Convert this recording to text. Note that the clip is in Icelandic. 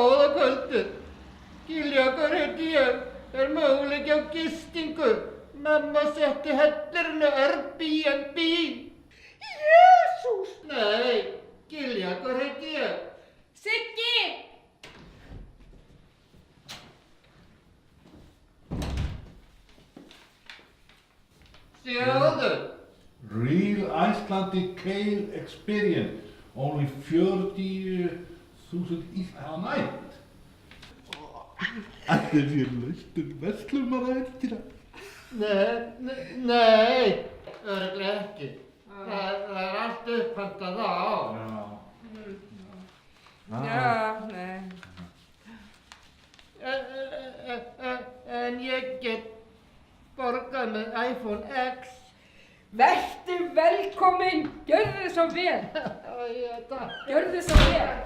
Góða kvöldið. Gilja, hvar heiti ég? Möguleiki á gistingu? Mamma setti hellirinu Airbnb. Jesús! Nei, Gilja, hvar heiti ég? Siggi! Sjáðu. Real Icelandic Kale Experience. Only 40.000 each a night. Þetta fyrir laustur verslunaraðeltira. Nei, örugglega ekki. Það allt upphandað á. Já, nei. En ég get borgað með iPhone X. Vertu velkominn, gjörðu svo vel. Já, takk. Gjörðu svo vel.